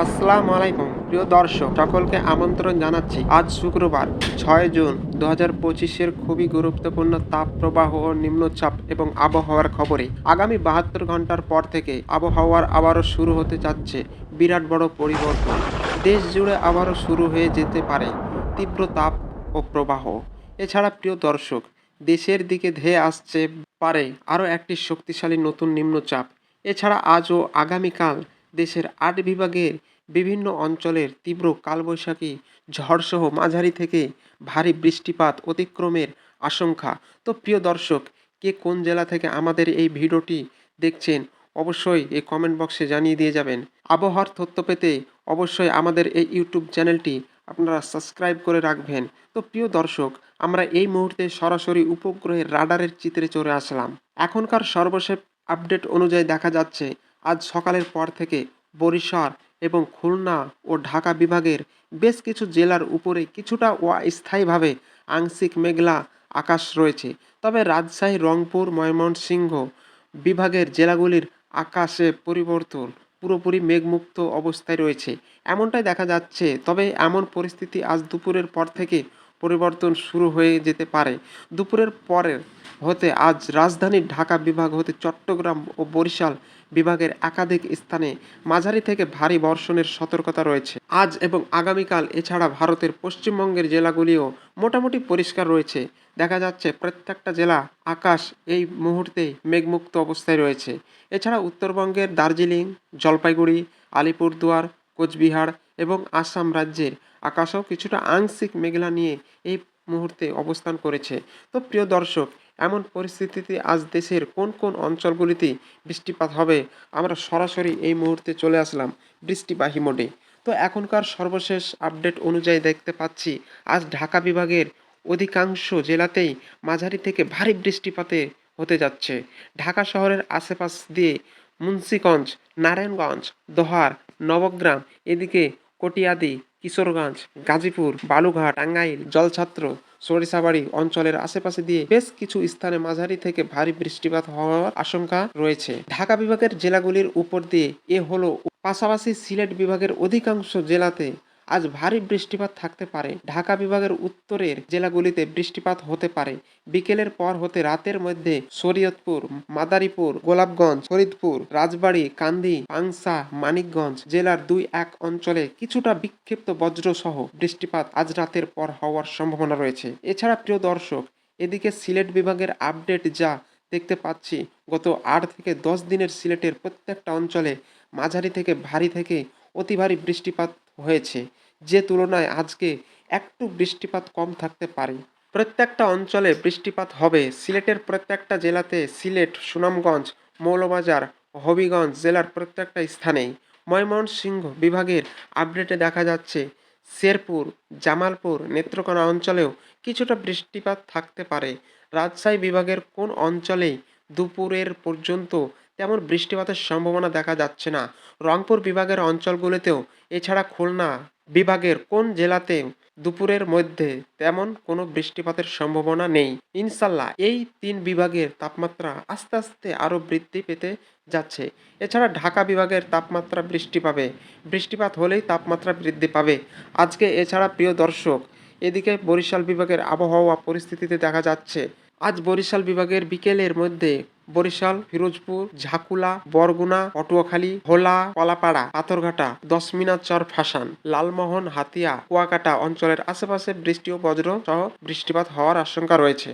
আসসালামু আলাইকুম প্রিয় দর্শক সকলকে আমন্ত্রণ জানাচ্ছি আজ শুক্রবার 6 জুন 2025-এর খুবই গুরুত্বপূর্ণ তাপপ্রবাহ ও নিম্নচাপ এবং আবহাওয়ার খবরে। আগামী 72 ঘন্টার পর থেকে আবহাওয়ার আবারও শুরু হতে যাচ্ছে বিরাট বড় পরিবর্তন। দেশ জুড়ে আবারও শুরু হয়ে যেতে পারে তীব্র তাপ ও প্রবাহ। এছাড়া প্রিয় দর্শক, দেশের দিকে ধেয়ে আসছে পারে আরও একটি শক্তিশালী নতুন নিম্নচাপ। এছাড়া আজ ও আগামীকাল দেশের 8 বিভাগের বিভিন্ন অঞ্চলের তীব্র কালবৈশাখী ঝড়সহ মাঝারি থেকে ভারী বৃষ্টিপাত অতিক্রমের আশঙ্কা। তো প্রিয় দর্শক, কে কোন জেলা থেকে আমাদের এই ভিডিওটি দেখছেন অবশ্যই এই কমেন্ট বক্সে জানিয়ে দিয়ে যাবেন। আবহাওয়ার তথ্য পেতে অবশ্যই আমাদের এই ইউটিউব চ্যানেলটি আপনারা সাবস্ক্রাইব করে রাখবেন। তো প্রিয় দর্শক, আমরা এই মুহূর্তে সরাসরি উপগ্রহের রাডারের চিত্রে চলে আসলাম। এখনকার সর্বশেষ আপডেট অনুযায়ী দেখা যাচ্ছে আজ সকালের পর থেকে বরিশাল এবং খুলনা ও ঢাকা বিভাগের বেশ কিছু জেলার উপরে কিছুটা অস্থায়ীভাবে আংশিক মেঘলা আকাশ রয়েছে। তবে রাজশাহী, রংপুর, ময়মনসিংহ বিভাগের জেলাগুলির আকাশে পরিবর্তন পুরোপুরি মেঘমুক্ত অবস্থায় রয়েছে এমনটাই দেখা যাচ্ছে। তবে এমন পরিস্থিতি আজ দুপুরের পর থেকে পরিবর্তন শুরু হয়ে যেতে পারে। দুপুরের পরের হতে আজ রাজধানীর ঢাকা বিভাগ হতে চট্টগ্রাম ও বরিশাল বিভাগের একাধিক স্থানে মাঝারি থেকে ভারী বর্ষণের সতর্কতা রয়েছে আজ এবং আগামীকাল। এছাড়া ভারতের পশ্চিমবঙ্গের জেলাগুলিও মোটামুটি পরিষ্কার রয়েছে। দেখা যাচ্ছে প্রত্যেকটা জেলা আকাশ এই মুহূর্তে মেঘমুক্ত অবস্থায় রয়েছে। এছাড়া উত্তরবঙ্গের দার্জিলিং, জলপাইগুড়ি, আলিপুরদুয়ার, কোচবিহার এবং আসাম রাজ্যের আকাশও কিছুটা আংশিক মেঘলা নিয়ে এই মুহূর্তে অবস্থান করেছে। তো প্রিয় দর্শক, এমন পরিস্থিতিতে আজ দেশের কোন কোন অঞ্চলগুলিতে বৃষ্টিপাত হবে আমরা সরাসরি এই মুহূর্তে চলে আসলাম বৃষ্টিবাহী মোডে। তো এখনকার সর্বশেষ আপডেট অনুযায়ী দেখতে পাচ্ছি আজ ঢাকা বিভাগের অধিকাংশ জেলাতেই মাঝারি থেকে ভারী বৃষ্টিপাতে হতে যাচ্ছে। ঢাকা শহরের আশেপাশ দিয়ে মুন্সিগঞ্জ, নারায়ণগঞ্জ, দোহার, নবগ্রাম, এদিকে কটিয়াদি, কিশোরগঞ্জ, গাজীপুর, বালুঘাট, টাঙ্গাইল, জলছাত্র, সরিষাবাড়ি অঞ্চলের আশেপাশে দিয়ে বেশ কিছু স্থানে মাঝারি থেকে ভারী বৃষ্টিপাত হওয়ার আশঙ্কা রয়েছে। ঢাকা বিভাগের জেলাগুলির উপর দিয়ে এ হলো। পাশাপাশি সিলেট বিভাগের অধিকাংশ জেলাতে আজ ভারী বৃষ্টিপাত থাকতে পারে। ঢাকা বিভাগের উত্তরের জেলাগুলিতে বৃষ্টিপাত হতে পারে বিকেলের পর হতে রাতের মধ্যে। শরীয়তপুর, মাদারীপুর, গোলাপগঞ্জ, ফরিদপুর, রাজবাড়ী, কান্দি, পাংশা, মানিকগঞ্জ জেলার 2-1 অঞ্চলে কিছুটা বিক্ষিপ্ত বজ্রসহ বৃষ্টিপাত আজ রাতের পর হওয়ার সম্ভাবনা রয়েছে। এছাড়া প্রিয় দর্শক, এদিকে সিলেট বিভাগের আপডেট যা দেখতে পাচ্ছি, গত 8 থেকে 10 দিনের সিলেটের প্রত্যেকটা অঞ্চলে মাঝারি থেকে ভারী থেকে অতি ভারী বৃষ্টিপাত হয়েছে, যে তুলনায় আজকে একটু বৃষ্টিপাত কম থাকতে পারে। প্রত্যেকটা অঞ্চলে বৃষ্টিপাত হবে। সিলেটের প্রত্যেকটা জেলাতে, সিলেট, সুনামগঞ্জ, মৌলবাজার, হবিগঞ্জ জেলার প্রত্যেকটা স্থানেই। ময়মনসিংহ বিভাগের আপডেটে দেখা যাচ্ছে শেরপুর, জামালপুর, নেত্রকোনা অঞ্চলেও কিছুটা বৃষ্টিপাত থাকতে পারে। রাজশাহী বিভাগের কোন অঞ্চলেই দুপুরের পর্যন্ত তেমন বৃষ্টিপাতের সম্ভাবনা দেখা যাচ্ছে না। রংপুর বিভাগের অঞ্চলগুলিতেও, এছাড়া খুলনা বিভাগের কোন জেলাতেও দুপুরের মধ্যে তেমন কোনো বৃষ্টিপাতের সম্ভাবনা নেই। ইনশাল্লাহ এই 3 বিভাগের তাপমাত্রা আস্তে আস্তে আরও বৃদ্ধি পেতে যাচ্ছে। এছাড়া ঢাকা বিভাগের তাপমাত্রা বৃষ্টিপাত হলেই তাপমাত্রা বৃদ্ধি পাবে আজকে। এছাড়া প্রিয় দর্শক, এদিকে বরিশাল বিভাগের আবহাওয়া পরিস্থিতিতে দেখা যাচ্ছে আজ বরিশাল বিভাগের বিকেলের মধ্যে বরিশাল, ফিরোজপুর, ঝাকুলা, বরগুনা, পটুয়াখালী, ভোলা, কলাপাড়া, পাথরঘাটা, দশমিনাচর, ফাসান, লালমোহন, হাতিয়া, কুয়াকাটা অঞ্চলের আশেপাশে বৃষ্টি ও বজ্র সহ বৃষ্টিপাত হওয়ার আশঙ্কা রয়েছে।